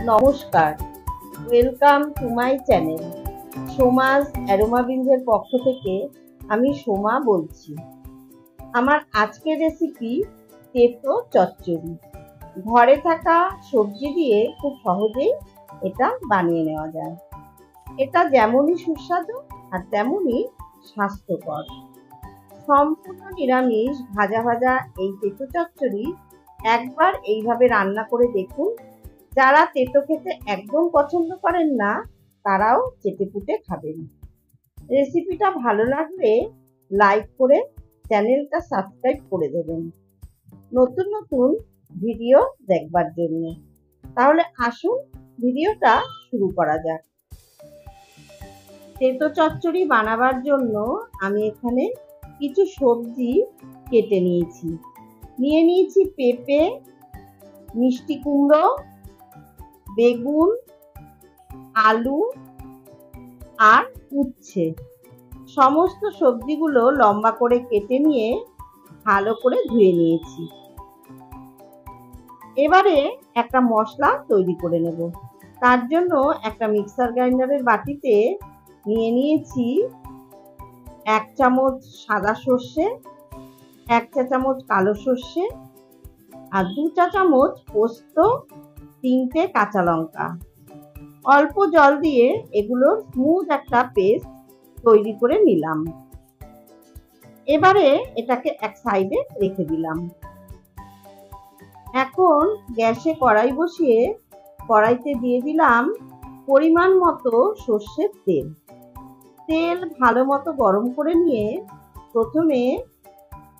নমস্কার, welcome to my channel. Soma's aroma বিনসের পক্ষ থেকে আমি সোমা বলছি। আমার আজকের রেসিপি তেঁতো চচ্চড়ি। ঘরে থাকা সবজি দিয়ে খুব সহজেই এটা বানিয়ে নেওয়া যায়। এটা যেমনই সুস্বাদু আর তেমনই স্বাস্থ্যকর। সম্পূর্ণ নিরামিষ ভাজা ভাজা এই তেঁতো চচ্চড়ি একবার এইভাবে রান্না করে দেখুন। যারা তেঁতো খেতে একদম পছন্দ করেন না তারাও চেটেপুটে খাবেন। রেসিপিটা ভালো লাগলে লাইক করে চ্যানেলটা সাবস্ক্রাইব করে দেবেন নতুন নতুন ভিডিও দেখবার জন্য। তাহলে আসুন ভিডিওটা শুরু করা যাক। তেঁতো চচ্চড়ি বানাবার জন্য আমি এখানে কিছু সবজি কেটে নিয়ে নিয়েছি পেঁপে, মিষ্টি কুমড়ো, বেগুন, আলু আর উচ্ছে। সমস্ত সবজিগুলো লম্বা করে কেটে নিয়ে ভালো করে ধুয়ে নিয়েছি। এবারে একটা মশলা তৈরি করে নেব। তার জন্য একটা মিক্সার গ্রাইন্ডারের বাটিতে নিয়েছি 1 চামচ সাদা সর্ষে, 1 চা চামচ কালো সর্ষে আর 2 চা চামচ পোস্ত, 3টে কাঁচা লঙ্কা। অল্প জল দিয়ে এগুলোর স্মুথ একটা পেস্ট তৈরি করে নিলাম। এবারে এটাকে এক সাইডে রেখে দিলাম। এখন গ্যাসে কড়াই বসিয়ে কড়াইতে দিয়ে দিলাম পরিমাণ মতো সর্ষের তেল। তেল ভালো মতো গরম করে নিয়ে প্রথমে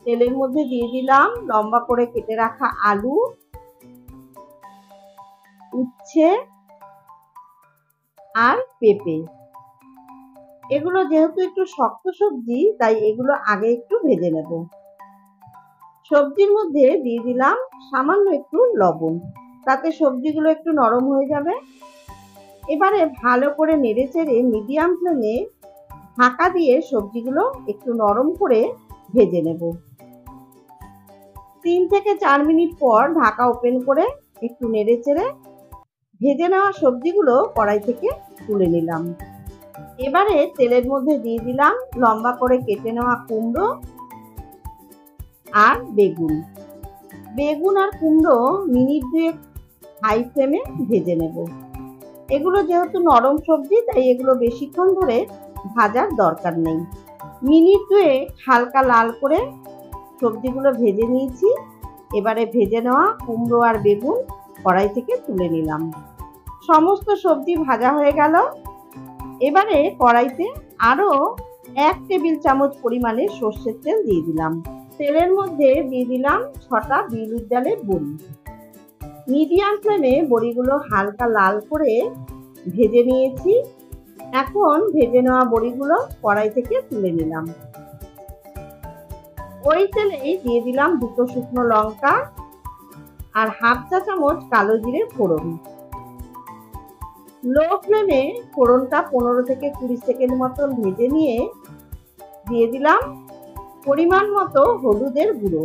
তেলের মধ্যে দিয়ে দিলাম লম্বা করে কেটে রাখা আলু, উচ্ছে আর পেঁপে। এগুলো যেহেতু একটু শক্ত সবজি তাই এগুলো আগে একটু ভেজে নেব। সবজির মধ্যে দিয়ে দিলাম সামান্য একটু লবণ, তাতে সবজিগুলো একটু নরম হয়ে যাবে। এবারে ভালো করে নেড়েচেড়ে মিডিয়াম ফ্লেমে ঢাকা দিয়ে সবজিগুলো একটু নরম করে ভেজে নেব। 3 থেকে 4 মিনিট পর ঢাকা ওপেন করে একটু নেড়েচেড়ে ভেজে নেওয়া সবজিগুলো কড়াই থেকে তুলে নিলাম। এবারে তেলের মধ্যে দিয়ে দিলাম লম্বা করে কেটে নেওয়া কুমড়ো আর বেগুন আর কুমড়ো মিনিট 2 হাই ফ্লেমে ভেজে নেব। এগুলো যেহেতু নরম সবজি তাই এগুলো বেশিক্ষণ ধরে ভাজার দরকার নেই। মিনিট 2 হালকা লাল করে সবজিগুলো ভেজে নিয়েছি। এবারে ভেজে নেওয়া কুমড়ো আর বেগুন কড়াই থেকে তুলে নিলাম। সমস্ত সবজি ভাজা হয়ে গেল। এবারে কড়াইতে আরো 1 টেবিল চামচ পরিমাণে সর্ষের তেল দিয়ে দিলাম। তেলের মধ্যে দিয়ে দিলাম 6টা বিউলির ডালের বড়ি। মিডিয়াম ফ্লেমে বড়িগুলো হালকা লাল করে ভেজে নিয়েছি। এখন ভেজে নেওয়া বড়িগুলো কড়াই থেকে তুলে নিলাম। ওই তেলেই দিয়ে দিলাম 2টো শুকনো লঙ্কা আর 1/2 চা চামচ কালো জিরে ফোড়ন। লো ফ্লেমে ফোড়নটা 15 থেকে 20 সেকেন্ড মতো ভেজে নিয়ে দিয়ে দিলাম পরিমাণ মতো হলুদের গুঁড়ো।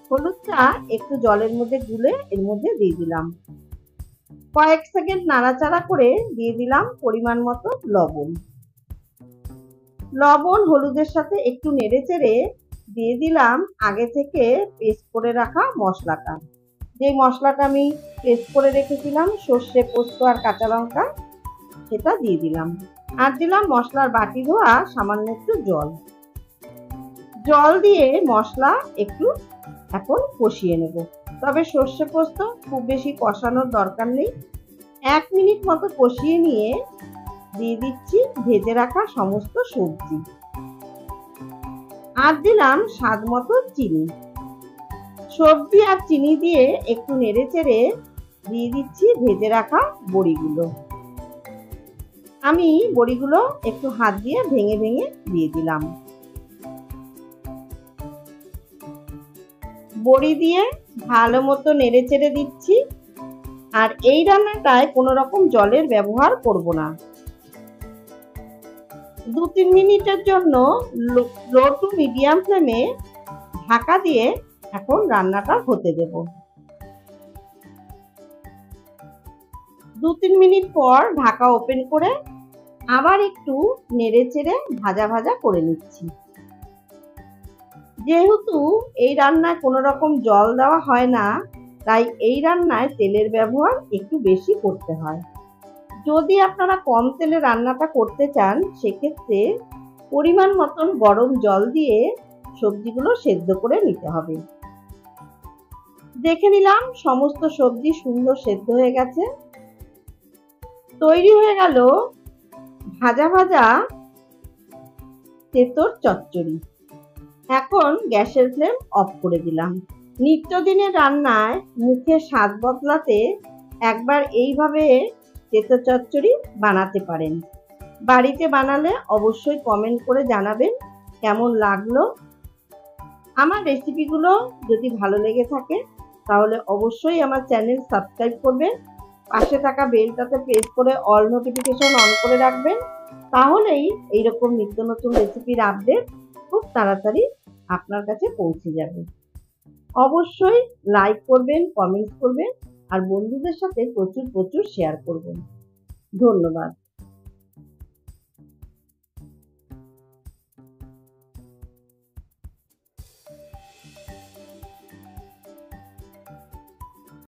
হলুদটা একটু জলের মধ্যে গুলে এর মধ্যে দিয়ে দিলাম। কয়েক সেকেন্ড নাড়াচাড়া করে দিয়ে দিলাম পরিমাণ মতো লবণ হলুদের সাথে একটু নেড়েচেড়ে দিয়ে দিলাম আগে থেকে পেস্ট করে রাখা মশলাটা। যে মশলাটা আমি পেস্ট করে রেখেছিলাম সর্ষে, পোস্ত আর কাঁচা লঙ্কা, সেটা দিয়ে দিলাম। আর দিলাম মশলার বাটি ধোয়া সামান্য একটু জল দিয়ে মশলা একটু এখন কষিয়ে নেব। তবে সর্ষে পোস্ত খুব বেশি কষানোর দরকার নেই। 1 মিনিট মতো কষিয়ে নিয়ে দিয়ে দিচ্ছি ভেজে রাখা সমস্ত সবজি। আর দিলাম স্বাদ মতো চিনি। সবজি আর চিনি দিয়ে একটু নেড়েচেড়ে দিয়ে দিচ্ছি ভেজে রাখা বড়িগুলো। আমি বড়িগুলো একটু হাত দিয়ে ভেঙে ভেঙে দিয়ে দিলাম। বড়ি দিয়ে ভালো মতো নেড়েচেড়ে দিচ্ছি। আর এই রান্নাটায় কোনো রকম জলের ব্যবহার করব না। 2-3 মিনিটের জন্য লো টু মিডিয়াম ফ্লেমে ঢাকা দিয়ে এখন রান্নাটা হতে দেব। 2-3 মিনিট পর ঢাকা ওপেন করে আবার একটু নেড়ে চেড়ে ভাজা ভাজা করে নিচ্ছি। যেহেতু এই রান্নায় কোনো রকম জল দেওয়া হয় না, তাই এই রান্নায় তেলের ব্যবহার একটু বেশি করতে হয়। যদি আপনারা কম তেলে রান্নাটা করতে চান, সেক্ষেত্রে পরিমাণ মতন গরম জল দিয়ে সবজিগুলো সেদ্ধ করে নিতে হবে। দেখে নিলাম সমস্ত সবজি সুন্দর সেদ্ধ হয়ে গেছে। তৈরি হয়ে গেল ভাজা ভাজা তেঁতুল চচ্চড়ি। এখন গ্যাসের ফ্লেম অফ করে দিলাম। নিত্যদিনের রান্নায় মুখে স্বাদ বদলাতে একবার এইভাবে তেঁতুল চচ্চড়ি বানাতে পারেন। বাড়িতে বানালে অবশ্যই কমেন্ট করে জানাবেন কেমন লাগলো। আমার রেসিপিগুলো যদি ভালো লেগে থাকে তাহলে অবশ্যই আমার চ্যানেল সাবস্ক্রাইব করবেন, পাশে থাকা বেলটাতে প্রেস করে অল নোটিফিকেশন অন করে রাখবেন। তাহলেই এইরকম নিত্য নতুন রেসিপির আপডেট খুব তাড়াতাড়ি আপনার কাছে পৌঁছে যাবে। অবশ্যই লাইক করবেন, কমেন্টস করবেন আর বন্ধুদের সাথে প্রচুর শেয়ার করবেন। ধন্যবাদ।